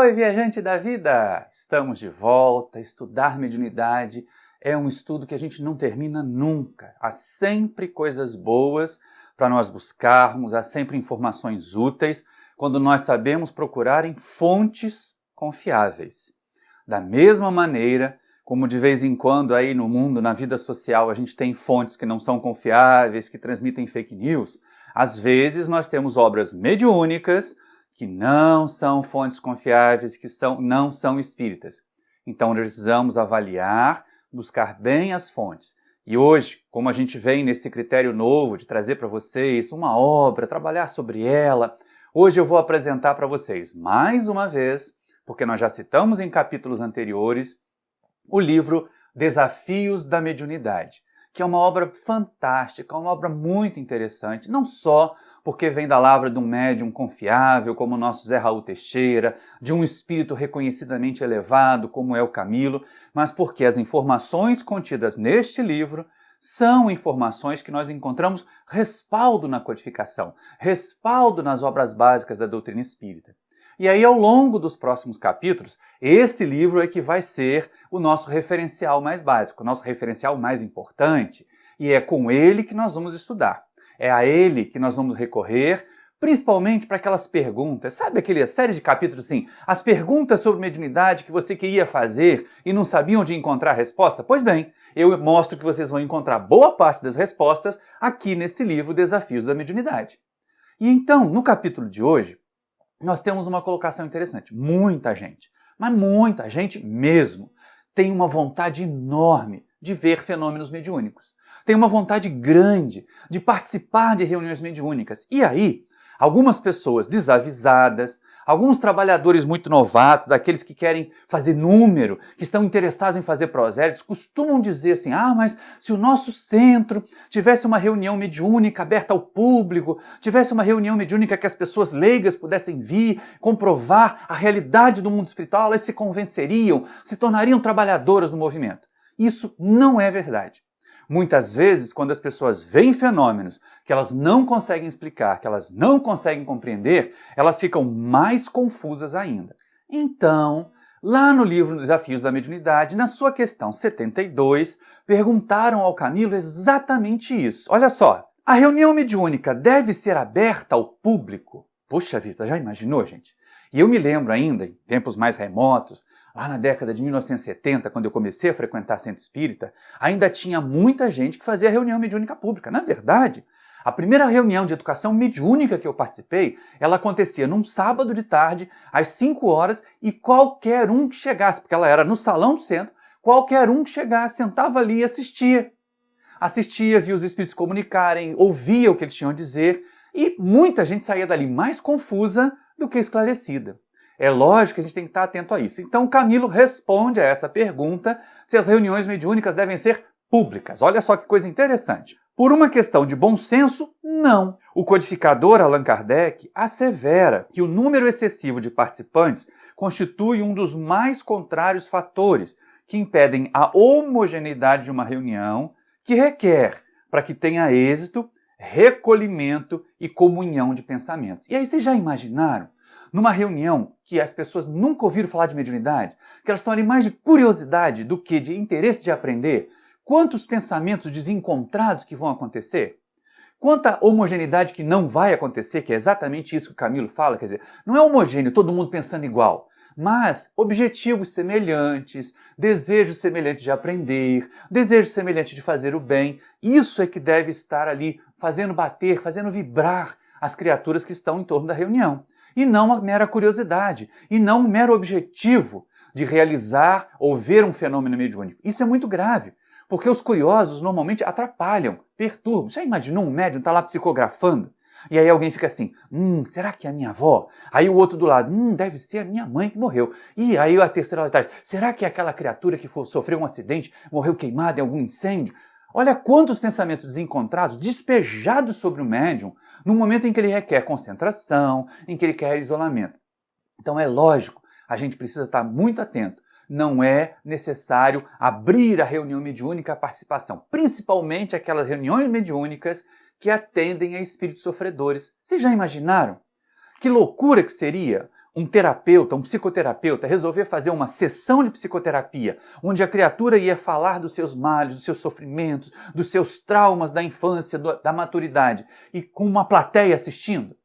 Oi, viajante da vida! Estamos de volta. Estudar mediunidade é um estudo que a gente não termina nunca. Há sempre coisas boas para nós buscarmos, há sempre informações úteis quando nós sabemos procurar em fontes confiáveis. Da mesma maneira, como de vez em quando aí no mundo, na vida social, a gente tem fontes que não são confiáveis, que transmitem fake news, às vezes nós temos obras mediúnicas que não são fontes confiáveis, que não são espíritas. Então precisamos avaliar, buscar bem as fontes. E hoje, como a gente vem nesse critério novo de trazer para vocês uma obra, trabalhar sobre ela, hoje eu vou apresentar para vocês, mais uma vez, porque nós já citamos em capítulos anteriores, o livro Desafios da Mediunidade, que é uma obra fantástica, uma obra muito interessante, não só porque vem da lavra de um médium confiável, como o nosso Zé Raul Teixeira, de um espírito reconhecidamente elevado, como é o Camilo, mas porque as informações contidas neste livro são informações que nós encontramos respaldo na codificação, respaldo nas obras básicas da doutrina espírita. E aí, ao longo dos próximos capítulos, este livro é que vai ser o nosso referencial mais básico, o nosso referencial mais importante, e é com ele que nós vamos estudar. É a ele que nós vamos recorrer, principalmente para aquelas perguntas. Sabe aquela série de capítulos assim, as perguntas sobre mediunidade que você queria fazer e não sabia onde encontrar a resposta? Pois bem, eu mostro que vocês vão encontrar boa parte das respostas aqui nesse livro Desafios da Mediunidade. E então, no capítulo de hoje, nós temos uma colocação interessante. Muita gente, mas muita gente mesmo, tem uma vontade enorme de ver fenômenos mediúnicos. Tem uma vontade grande de participar de reuniões mediúnicas. E aí, algumas pessoas desavisadas, alguns trabalhadores muito novatos, daqueles que querem fazer número, que estão interessados em fazer prosélitos, costumam dizer assim, mas se o nosso centro tivesse uma reunião mediúnica aberta ao público, tivesse uma reunião mediúnica que as pessoas leigas pudessem vir, comprovar a realidade do mundo espiritual, elas se convenceriam, se tornariam trabalhadoras do movimento. Isso não é verdade. Muitas vezes, quando as pessoas veem fenômenos que elas não conseguem explicar, que elas não conseguem compreender, elas ficam mais confusas ainda. Então, lá no livro Desafios da Mediunidade, na sua questão 72, perguntaram ao Camilo exatamente isso. Olha só, a reunião mediúnica deve ser aberta ao público? Puxa vida, já imaginou, gente? E eu me lembro ainda, em tempos mais remotos, lá na década de 1970, quando eu comecei a frequentar centro espírita, ainda tinha muita gente que fazia reunião mediúnica pública. Na verdade, a primeira reunião de educação mediúnica que eu participei, ela acontecia num sábado de tarde, às 5 horas, e qualquer um que chegasse, porque ela era no salão do centro, qualquer um que chegasse, sentava ali e assistia. Assistia, via os espíritos comunicarem, ouvia o que eles tinham a dizer, e muita gente saía dali mais confusa do que esclarecida. É lógico que a gente tem que estar atento a isso. Então, Camilo responde a essa pergunta se as reuniões mediúnicas devem ser públicas. Olha só que coisa interessante. Por uma questão de bom senso, não. O codificador Allan Kardec assevera que o número excessivo de participantes constitui um dos mais contrários fatores que impedem a homogeneidade de uma reunião que requer, para que tenha êxito, recolhimento e comunhão de pensamentos. E aí vocês já imaginaram? Numa reunião que as pessoas nunca ouviram falar de mediunidade, que elas estão ali mais de curiosidade do que de interesse de aprender, quantos pensamentos desencontrados que vão acontecer? Quanta homogeneidade que não vai acontecer, que é exatamente isso que o Camilo fala, quer dizer, não é homogêneo, todo mundo pensando igual, mas objetivos semelhantes, desejos semelhantes de aprender, desejos semelhantes de fazer o bem, isso é que deve estar ali fazendo bater, fazendo vibrar as criaturas que estão em torno da reunião. E não uma mera curiosidade, e não um mero objetivo de realizar ou ver um fenômeno mediúnico. Isso é muito grave, porque os curiosos normalmente atrapalham, perturbam. Já imaginou um médium estar lá psicografando? E aí alguém fica assim, será que é a minha avó? Aí o outro do lado, deve ser a minha mãe que morreu. E aí a terceira lá atrás, será que é aquela criatura que sofreu um acidente, morreu queimada em algum incêndio? Olha quantos pensamentos desencontrados, despejados sobre o médium, no momento em que ele requer concentração, em que ele quer isolamento. Então é lógico, a gente precisa estar muito atento. Não é necessário abrir a reunião mediúnica à participação, principalmente aquelas reuniões mediúnicas que atendem a espíritos sofredores. Vocês já imaginaram? Que loucura que seria um terapeuta, um psicoterapeuta, resolver fazer uma sessão de psicoterapia, onde a criatura ia falar dos seus males, dos seus sofrimentos, dos seus traumas da infância, da maturidade, e com uma plateia assistindo,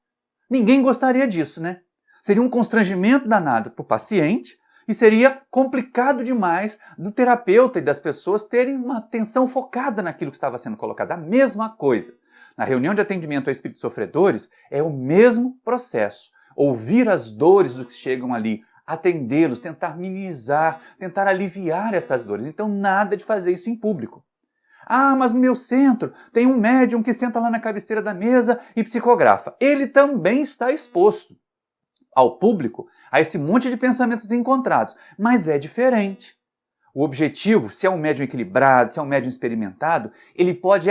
ninguém gostaria disso, né? Seria um constrangimento danado para o paciente e seria complicado demais do terapeuta e das pessoas terem uma atenção focada naquilo que estava sendo colocado. A mesma coisa. Na reunião de atendimento a espíritos sofredores, é o mesmo processo. Ouvir as dores dos que chegam ali, atendê-los, tentar minimizar, tentar aliviar essas dores. Então, nada de fazer isso em público. Ah, mas no meu centro tem um médium que senta lá na cabeceira da mesa e psicografa. Ele também está exposto ao público a esse monte de pensamentos desencontrados, mas é diferente. O objetivo, se é um médium equilibrado, se é um médium experimentado, ele pode,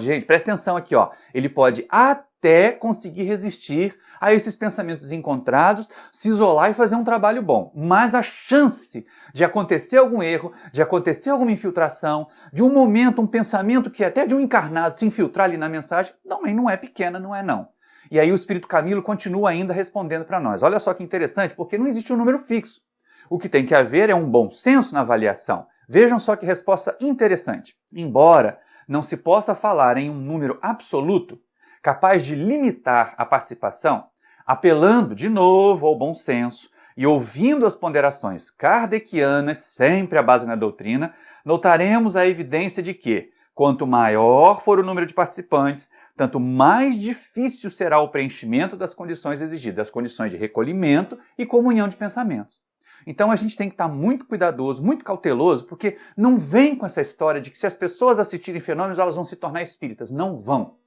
gente, presta atenção aqui, ó, ele pode até conseguir resistir a esses pensamentos desencontrados, se isolar e fazer um trabalho bom. Mas a chance de acontecer algum erro, de acontecer alguma infiltração, de um momento, um pensamento que até de um encarnado se infiltrar ali na mensagem, também não é pequena, não é não. E aí o Espírito Camilo continua ainda respondendo para nós. Olha só que interessante, porque não existe um número fixo. O que tem que haver é um bom senso na avaliação. Vejam só que resposta interessante. Embora não se possa falar em um número absoluto, capaz de limitar a participação, apelando de novo ao bom senso e ouvindo as ponderações kardecianas, sempre à base na doutrina, notaremos a evidência de que, quanto maior for o número de participantes, tanto mais difícil será o preenchimento das condições exigidas, as condições de recolhimento e comunhão de pensamentos. Então a gente tem que estar muito cuidadoso, muito cauteloso, porque não vem com essa história de que se as pessoas assistirem fenômenos, elas vão se tornar espíritas. Não vão.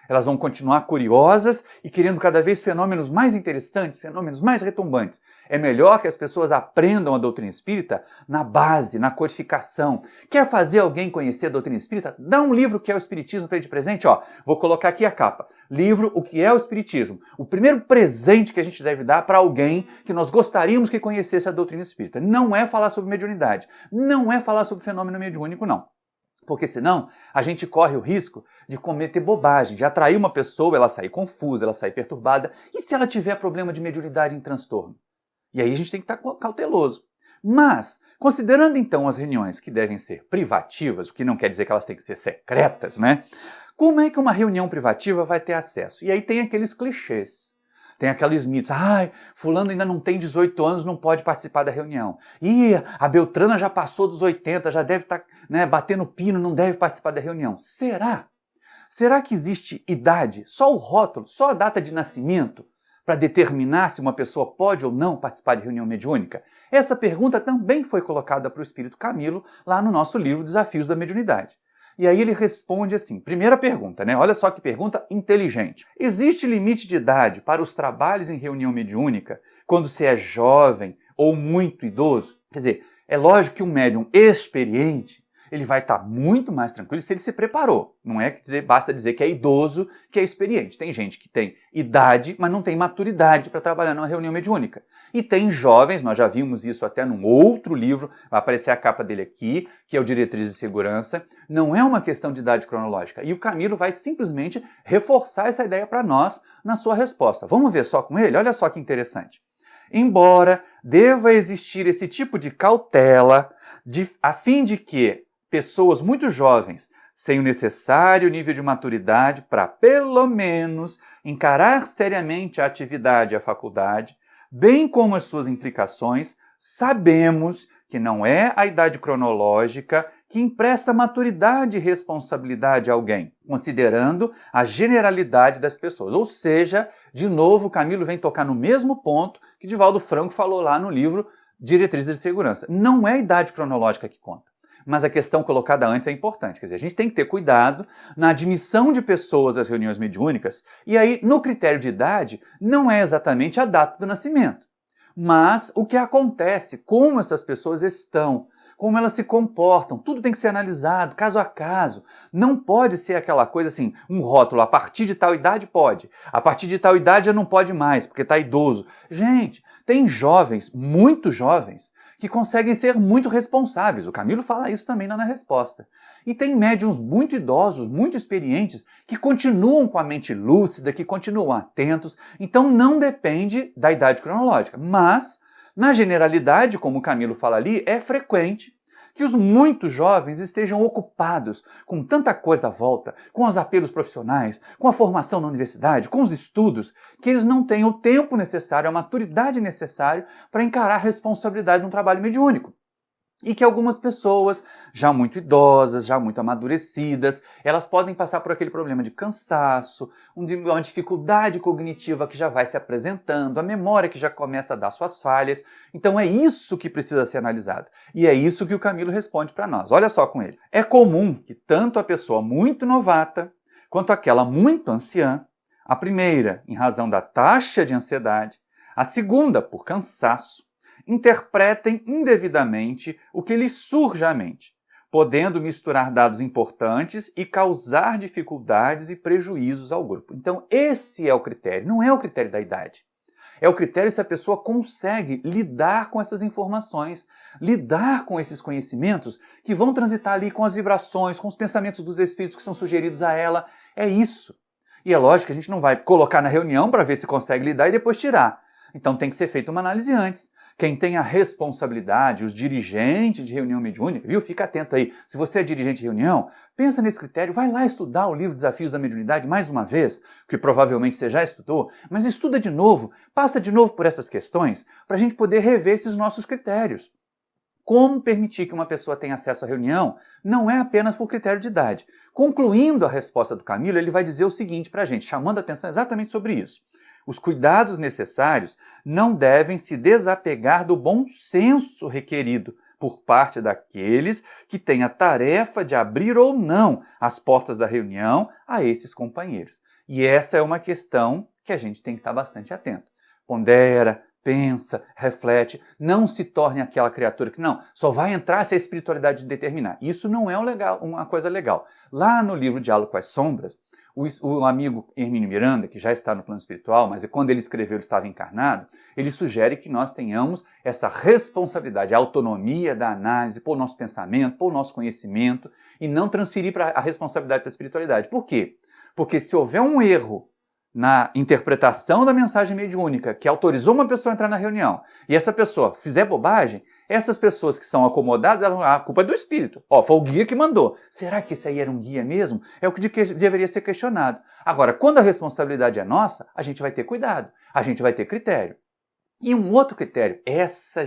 Elas vão continuar curiosas e querendo cada vez fenômenos mais interessantes, fenômenos mais retumbantes. É melhor que as pessoas aprendam a doutrina espírita na base, na codificação. Quer fazer alguém conhecer a doutrina espírita? Dá um livro que é o Espiritismo para ele de presente. Ó, vou colocar aqui a capa. Livro O que é o Espiritismo. O primeiro presente que a gente deve dar para alguém que nós gostaríamos que conhecesse a doutrina espírita. Não é falar sobre mediunidade. Não é falar sobre fenômeno mediúnico, não. Porque senão a gente corre o risco de cometer bobagem, de atrair uma pessoa, ela sair confusa, ela sair perturbada. E se ela tiver problema de mediunidade em transtorno? E aí a gente tem que estar cauteloso. Mas, considerando então as reuniões que devem ser privativas, o que não quer dizer que elas têm que ser secretas, né? Como é que uma reunião privativa vai ter acesso? E aí tem aqueles clichês. Tem aqueles mitos, fulano ainda não tem 18 anos, não pode participar da reunião. Ih, a Beltrana já passou dos 80, já deve estar batendo pino, não deve participar da reunião. Será? Será que existe idade, só o rótulo, só a data de nascimento, para determinar se uma pessoa pode ou não participar de reunião mediúnica? Essa pergunta também foi colocada para o Espírito Camilo lá no nosso livro Desafios da Mediunidade. E aí ele responde assim, primeira pergunta, né? Olha só que pergunta inteligente. Existe limite de idade para os trabalhos em reunião mediúnica quando se é jovem ou muito idoso? Quer dizer, é lógico que um médium experiente, ele vai estar muito mais tranquilo se ele se preparou. Não é que basta dizer que é idoso, que é experiente. Tem gente que tem idade, mas não tem maturidade para trabalhar numa reunião mediúnica. E tem jovens, nós já vimos isso até num outro livro, vai aparecer a capa dele aqui, que é o Diretrizes de Segurança. Não é uma questão de idade cronológica. E o Camilo vai simplesmente reforçar essa ideia para nós na sua resposta. Vamos ver só com ele? Olha só que interessante. Embora deva existir esse tipo de cautela, a fim de que pessoas muito jovens, sem o necessário nível de maturidade para, pelo menos, encarar seriamente a atividade e a faculdade, bem como as suas implicações, sabemos que não é a idade cronológica que empresta maturidade e responsabilidade a alguém, considerando a generalidade das pessoas. Ou seja, de novo, Camilo vem tocar no mesmo ponto que Divaldo Franco falou lá no livro Diretrizes de Segurança. Não é a idade cronológica que conta. Mas a questão colocada antes é importante. Quer dizer, a gente tem que ter cuidado na admissão de pessoas às reuniões mediúnicas, e aí, no critério de idade, não é exatamente a data do nascimento, mas o que acontece, como essas pessoas estão, como elas se comportam, tudo tem que ser analisado, caso a caso. Não pode ser aquela coisa assim, um rótulo, a partir de tal idade pode, a partir de tal idade já não pode mais, porque está idoso. Gente, tem jovens, muito jovens, que conseguem ser muito responsáveis. O Camilo fala isso também lá na resposta. E tem médiums muito idosos, muito experientes, que continuam com a mente lúcida, que continuam atentos. Então não depende da idade cronológica. Mas, na generalidade, como o Camilo fala ali, é frequente que os muito jovens estejam ocupados com tanta coisa à volta, com os apelos profissionais, com a formação na universidade, com os estudos, que eles não têm o tempo necessário, a maturidade necessária para encarar a responsabilidade de um trabalho mediúnico. E que algumas pessoas, já muito idosas, já muito amadurecidas, elas podem passar por aquele problema de cansaço, uma dificuldade cognitiva que já vai se apresentando, a memória que já começa a dar suas falhas. Então é isso que precisa ser analisado. E é isso que o Camilo responde para nós. Olha só com ele. É comum que tanto a pessoa muito novata, quanto aquela muito anciã, a primeira em razão da taxa de ansiedade, a segunda por cansaço, interpretem indevidamente o que lhes surge à mente, podendo misturar dados importantes e causar dificuldades e prejuízos ao grupo. Então, esse é o critério, não é o critério da idade. É o critério se a pessoa consegue lidar com essas informações, lidar com esses conhecimentos que vão transitar ali com as vibrações, com os pensamentos dos espíritos que são sugeridos a ela. É isso. E é lógico que a gente não vai colocar na reunião para ver se consegue lidar e depois tirar. Então tem que ser feita uma análise antes. Quem tem a responsabilidade, os dirigentes de reunião mediúnica, viu? Fica atento aí. Se você é dirigente de reunião, pensa nesse critério, vai lá estudar o livro Desafios da Mediunidade mais uma vez, que provavelmente você já estudou, mas estuda de novo, passa de novo por essas questões, para a gente poder rever esses nossos critérios. Como permitir que uma pessoa tenha acesso à reunião não é apenas por critério de idade. Concluindo a resposta do Camilo, ele vai dizer o seguinte para a gente, chamando a atenção exatamente sobre isso. Os cuidados necessários não devem se desapegar do bom senso requerido por parte daqueles que têm a tarefa de abrir ou não as portas da reunião a esses companheiros. E essa é uma questão que a gente tem que estar bastante atento. Pondera, pensa, reflete, não se torne aquela criatura que não, só vai entrar se a espiritualidade determinar. Isso não é uma coisa legal. Lá no livro Diálogo com as Sombras, o amigo Hermínio Miranda, que já está no plano espiritual, mas quando ele escreveu ele estava encarnado, ele sugere que nós tenhamos essa responsabilidade, a autonomia da análise, pôr o nosso pensamento, pôr o nosso conhecimento e não transferir a responsabilidade para a espiritualidade. Por quê? Porque se houver um erro na interpretação da mensagem mediúnica que autorizou uma pessoa a entrar na reunião e essa pessoa fizer bobagem, essas pessoas que são acomodadas, a culpa é do espírito. Foi o guia que mandou. Será que esse aí era um guia mesmo? É o que deveria ser questionado. Agora, quando a responsabilidade é nossa, a gente vai ter cuidado, a gente vai ter critério. E um outro critério, essa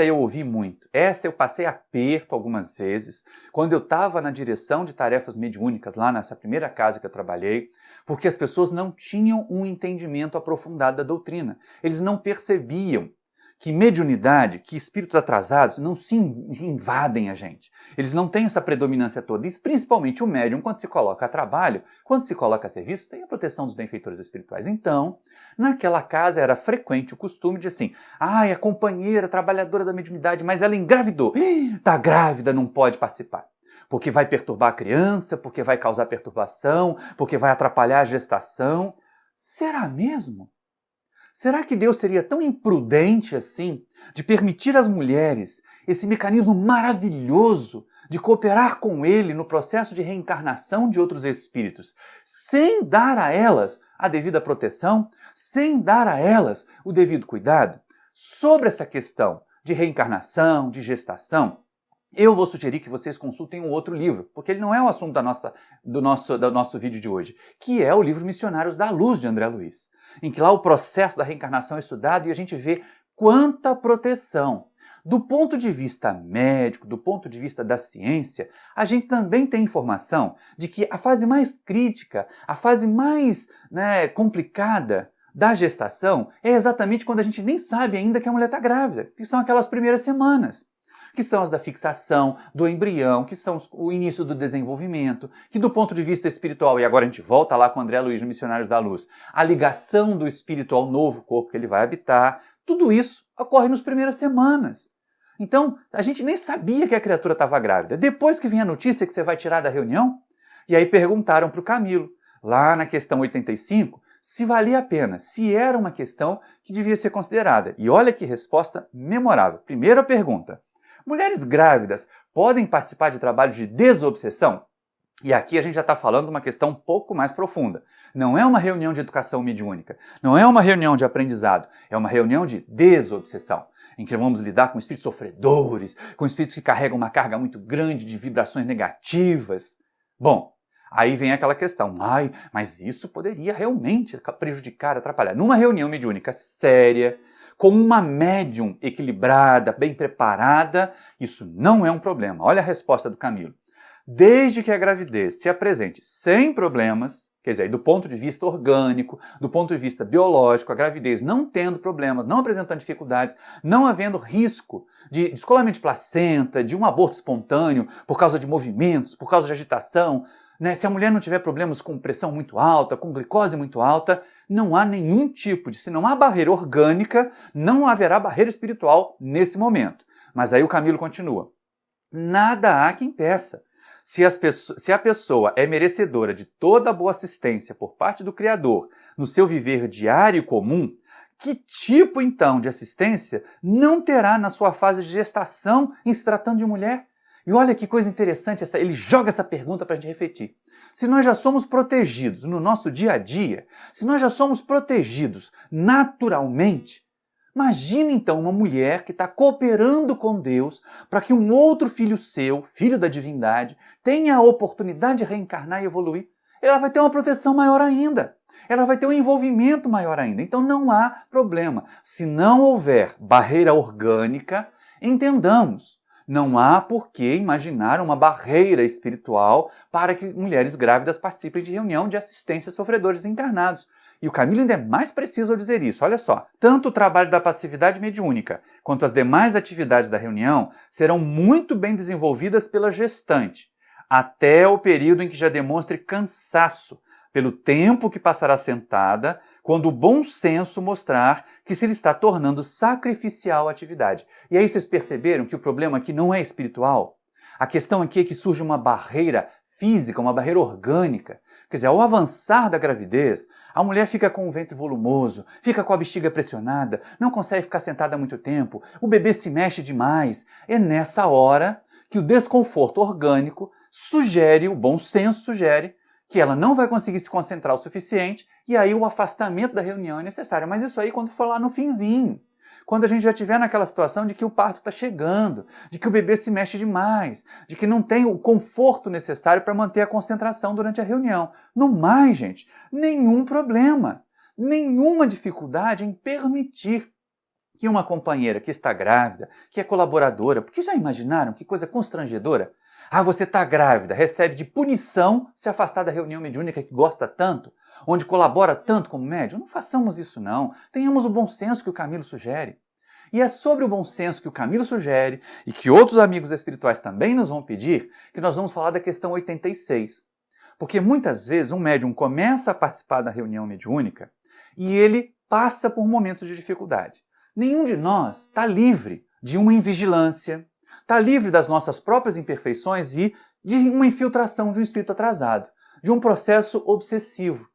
eu ouvi muito, essa eu passei aperto algumas vezes, quando eu estava na direção de tarefas mediúnicas, lá nessa primeira casa que eu trabalhei, porque as pessoas não tinham um entendimento aprofundado da doutrina. Eles não percebiam que mediunidade, que espíritos atrasados não se invadem a gente. Eles não têm essa predominância toda. E principalmente o médium, quando se coloca a trabalho, quando se coloca a serviço, tem a proteção dos benfeitores espirituais. Então, naquela casa era frequente o costume de assim, a companheira, trabalhadora da mediunidade, mas ela engravidou. Está grávida, não pode participar. Porque vai perturbar a criança, porque vai causar perturbação, porque vai atrapalhar a gestação. Será mesmo? Será que Deus seria tão imprudente assim de permitir às mulheres esse mecanismo maravilhoso de cooperar com Ele no processo de reencarnação de outros espíritos, sem dar a elas a devida proteção, sem dar a elas o devido cuidado? Sobre essa questão de reencarnação, de gestação, eu vou sugerir que vocês consultem um outro livro, porque ele não é o assunto do nosso vídeo de hoje, que é o livro Missionários da Luz, de André Luiz, em que lá o processo da reencarnação é estudado e a gente vê quanta proteção. Do ponto de vista médico, do ponto de vista da ciência, a gente também tem informação de que a fase mais crítica, a fase mais complicada da gestação é exatamente quando a gente nem sabe ainda que a mulher está grávida, que são aquelas primeiras semanas, que são as da fixação do embrião, que são o início do desenvolvimento, que do ponto de vista espiritual, e agora a gente volta lá com André Luiz no Missionários da Luz, a ligação do espírito ao novo corpo que ele vai habitar, tudo isso ocorre nas primeiras semanas. Então, a gente nem sabia que a criatura estava grávida. Depois que vem a notícia que você vai tirar da reunião, e aí perguntaram para o Camilo, lá na questão 85, se valia a pena, se era uma questão que devia ser considerada. E olha que resposta memorável. Primeira pergunta: mulheres grávidas podem participar de trabalho de desobsessão? E aqui a gente já está falando de uma questão um pouco mais profunda. Não é uma reunião de educação mediúnica, não é uma reunião de aprendizado, é uma reunião de desobsessão, em que vamos lidar com espíritos sofredores, com espíritos que carregam uma carga muito grande de vibrações negativas. Bom, aí vem aquela questão, mas isso poderia realmente prejudicar, atrapalhar. Numa reunião mediúnica séria, com uma médium equilibrada, bem preparada, isso não é um problema. Olha a resposta do Camilo. Desde que a gravidez se apresente sem problemas, quer dizer, do ponto de vista orgânico, do ponto de vista biológico, a gravidez não tendo problemas, não apresentando dificuldades, não havendo risco de descolamento de placenta, de um aborto espontâneo por causa de movimentos, por causa de agitação, né? Se a mulher não tiver problemas com pressão muito alta, com glicose muito alta, não há nenhum tipo de, se não há barreira orgânica, não haverá barreira espiritual nesse momento. Mas aí o Camilo continua. Nada há que impeça. Se a pessoa é merecedora de toda a boa assistência por parte do Criador no seu viver diário e comum, que tipo então de assistência não terá na sua fase de gestação em se tratando de mulher? E olha que coisa interessante, ele joga essa pergunta para a gente refletir. Se nós já somos protegidos no nosso dia a dia, se nós já somos protegidos naturalmente, imagina então uma mulher que está cooperando com Deus para que um outro filho seu, filho da divindade, tenha a oportunidade de reencarnar e evoluir. Ela vai ter uma proteção maior ainda. Ela vai ter um envolvimento maior ainda. Então não há problema. Se não houver barreira orgânica, entendamos. Não há por que imaginar uma barreira espiritual para que mulheres grávidas participem de reunião de assistência a sofredores encarnados. E o Camilo ainda é mais preciso ao dizer isso. Olha só, tanto o trabalho da passividade mediúnica quanto as demais atividades da reunião serão muito bem desenvolvidas pela gestante, até o período em que já demonstre cansaço, pelo tempo que passará sentada, quando o bom senso mostrar que se lhe está tornando sacrificial a atividade. E aí vocês perceberam que o problema aqui não é espiritual? A questão aqui é que surge uma barreira física, uma barreira orgânica. Quer dizer, ao avançar da gravidez, a mulher fica com o ventre volumoso, fica com a bexiga pressionada, não consegue ficar sentada há muito tempo, o bebê se mexe demais. É nessa hora que o desconforto orgânico sugere, o bom senso sugere, que ela não vai conseguir se concentrar o suficiente e aí o afastamento da reunião é necessário. Mas isso aí quando for lá no finzinho. Quando a gente já estiver naquela situação de que o parto está chegando, de que o bebê se mexe demais, de que não tem o conforto necessário para manter a concentração durante a reunião. No mais, gente, nenhum problema, nenhuma dificuldade em permitir que uma companheira que está grávida, que é colaboradora, porque já imaginaram que coisa constrangedora? Você está grávida, recebe de punição se afastar da reunião mediúnica que gosta tanto, onde colabora tanto como médium. Não façamos isso não, tenhamos o bom senso que o Camilo sugere. E é sobre o bom senso que o Camilo sugere, e que outros amigos espirituais também nos vão pedir, que nós vamos falar da questão 86. Porque muitas vezes um médium começa a participar da reunião mediúnica e ele passa por momentos de dificuldade. Nenhum de nós está livre de uma invigilância, está livre das nossas próprias imperfeições e de uma infiltração de um espírito atrasado, de um processo obsessivo.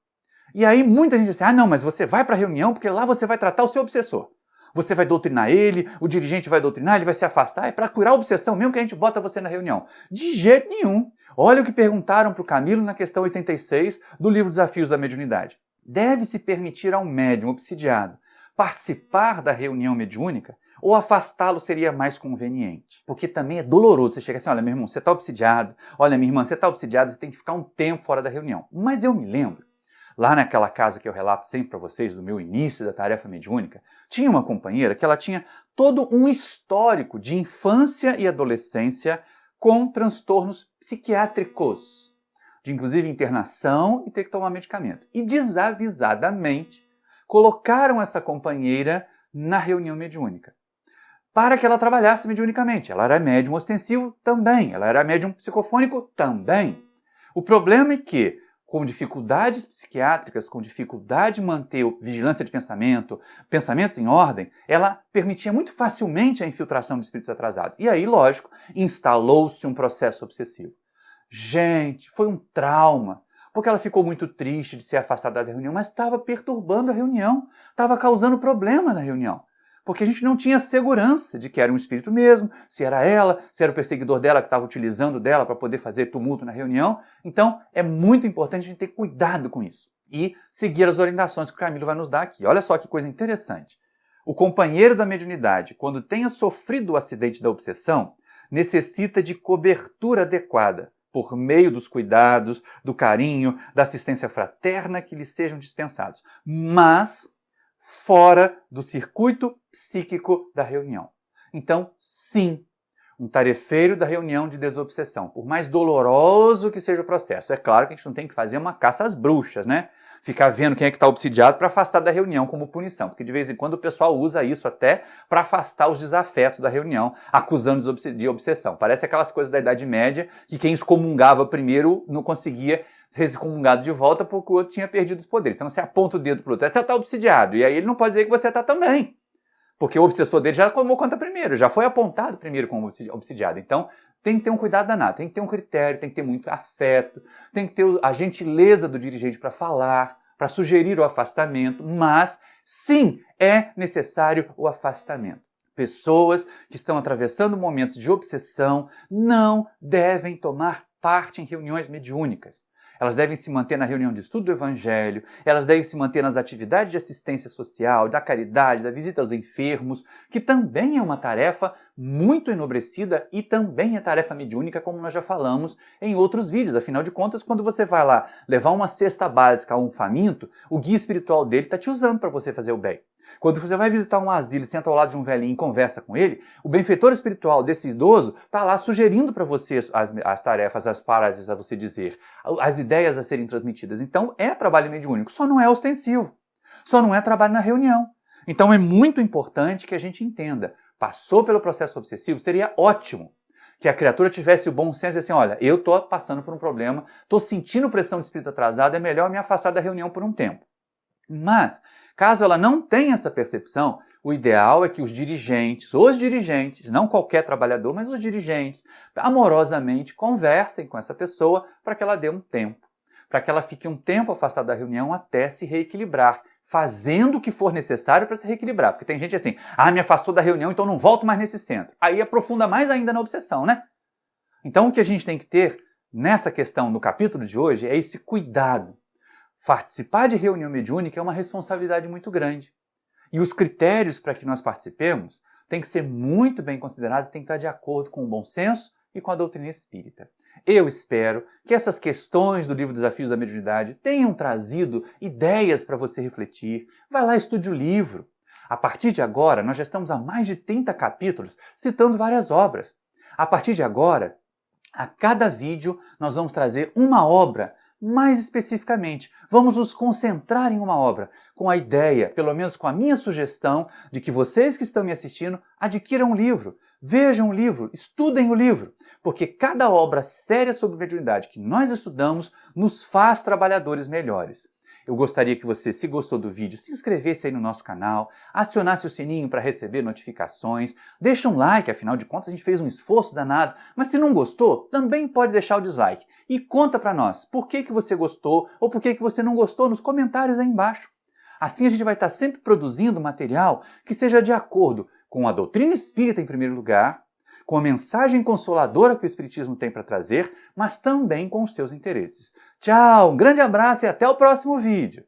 E aí muita gente diz assim, não, mas você vai para a reunião porque lá você vai tratar o seu obsessor. Você vai doutrinar ele, o dirigente vai doutrinar, ele vai se afastar, é para curar a obsessão mesmo que a gente bota você na reunião. De jeito nenhum. Olha o que perguntaram para o Camilo na questão 86 do livro Desafios da Mediunidade. Deve-se permitir ao médium obsidiado participar da reunião mediúnica ou afastá-lo seria mais conveniente? Porque também é doloroso. Você chega assim, olha meu irmão, você está obsidiado, olha minha irmã, você está obsidiado, você tem que ficar um tempo fora da reunião. Mas eu me lembro, lá naquela casa que eu relato sempre para vocês, do meu início da tarefa mediúnica, tinha uma companheira que ela tinha todo um histórico de infância e adolescência com transtornos psiquiátricos, de inclusive internação e ter que tomar medicamento. E desavisadamente colocaram essa companheira na reunião mediúnica para que ela trabalhasse mediunicamente. Ela era médium ostensivo também, ela era médium psicofônico também. O problema é que, com dificuldades psiquiátricas, com dificuldade de manter vigilância de pensamento, pensamentos em ordem, ela permitia muito facilmente a infiltração de espíritos atrasados. E aí, lógico, instalou-se um processo obsessivo. Gente, foi um trauma, porque ela ficou muito triste de ser afastada da reunião, mas estava perturbando a reunião, estava causando problema na reunião. Porque a gente não tinha segurança de que era um espírito mesmo, se era ela, se era o perseguidor dela que estava utilizando dela para poder fazer tumulto na reunião. Então, é muito importante a gente ter cuidado com isso e seguir as orientações que o Camilo vai nos dar aqui. Olha só que coisa interessante. O companheiro da mediunidade, quando tenha sofrido o acidente da obsessão, necessita de cobertura adequada, por meio dos cuidados, do carinho, da assistência fraterna que lhe sejam dispensados, mas fora do circuito psíquico da reunião. Então, sim, um tarefeiro da reunião de desobsessão, por mais doloroso que seja o processo. É claro que a gente não tem que fazer uma caça às bruxas, né? Ficar vendo quem é que está obsidiado para afastar da reunião como punição, porque de vez em quando o pessoal usa isso até para afastar os desafetos da reunião, acusando de obsessão. Parece aquelas coisas da Idade Média, que quem excomungava primeiro não conseguia ser excomungado de volta porque o outro tinha perdido os poderes. Então você aponta o dedo para o outro, você está obsidiado, e aí ele não pode dizer que você está também, porque o obsessor dele já tomou conta primeiro, já foi apontado primeiro como obsidiado. Então tem que ter um cuidado danado, tem que ter um critério, tem que ter muito afeto, tem que ter a gentileza do dirigente para falar, para sugerir o afastamento, mas sim, é necessário o afastamento. Pessoas que estão atravessando momentos de obsessão não devem tomar parte em reuniões mediúnicas. Elas devem se manter na reunião de estudo do Evangelho, elas devem se manter nas atividades de assistência social, da caridade, da visita aos enfermos, que também é uma tarefa muito enobrecida e também é tarefa mediúnica, como nós já falamos em outros vídeos. Afinal de contas, quando você vai lá levar uma cesta básica a um faminto, o guia espiritual dele está te usando para você fazer o bem. Quando você vai visitar um asilo e senta ao lado de um velhinho e conversa com ele, o benfeitor espiritual desse idoso está lá sugerindo para você as tarefas, as frases a você dizer, as ideias a serem transmitidas. Então é trabalho mediúnico, só não é ostensivo, só não é trabalho na reunião. Então é muito importante que a gente entenda, passou pelo processo obsessivo, seria ótimo que a criatura tivesse o bom senso de assim, olha, eu estou passando por um problema, estou sentindo pressão de espírito atrasado, é melhor me afastar da reunião por um tempo. Mas, caso ela não tenha essa percepção, o ideal é que os dirigentes, não qualquer trabalhador, mas os dirigentes, amorosamente conversem com essa pessoa para que ela dê um tempo, para que ela fique um tempo afastada da reunião até se reequilibrar, fazendo o que for necessário para se reequilibrar. Porque tem gente assim, me afastou da reunião, então não volto mais nesse centro. Aí aprofunda mais ainda na obsessão, né? Então o que a gente tem que ter nessa questão, no capítulo de hoje, é esse cuidado. Participar de reunião mediúnica é uma responsabilidade muito grande. E os critérios para que nós participemos têm que ser muito bem considerados e têm que estar de acordo com o bom senso e com a doutrina espírita. Eu espero que essas questões do livro Desafios da Mediunidade tenham trazido ideias para você refletir. Vai lá, estude o livro. A partir de agora, nós já estamos há mais de 30 capítulos citando várias obras. A partir de agora, a cada vídeo, nós vamos trazer uma obra. Mais especificamente, vamos nos concentrar em uma obra, com a ideia, pelo menos com a minha sugestão, de que vocês que estão me assistindo adquiram um livro, vejam o livro, estudem o livro, porque cada obra séria sobre mediunidade que nós estudamos nos faz trabalhadores melhores. Eu gostaria que você, se gostou do vídeo, se inscrevesse aí no nosso canal, acionasse o sininho para receber notificações, deixa um like, afinal de contas a gente fez um esforço danado, mas se não gostou, também pode deixar o dislike. E conta para nós por que você gostou ou por que você não gostou nos comentários aí embaixo. Assim a gente vai estar sempre produzindo material que seja de acordo com a doutrina espírita em primeiro lugar, com a mensagem consoladora que o Espiritismo tem para trazer, mas também com os seus interesses. Tchau, um grande abraço e até o próximo vídeo!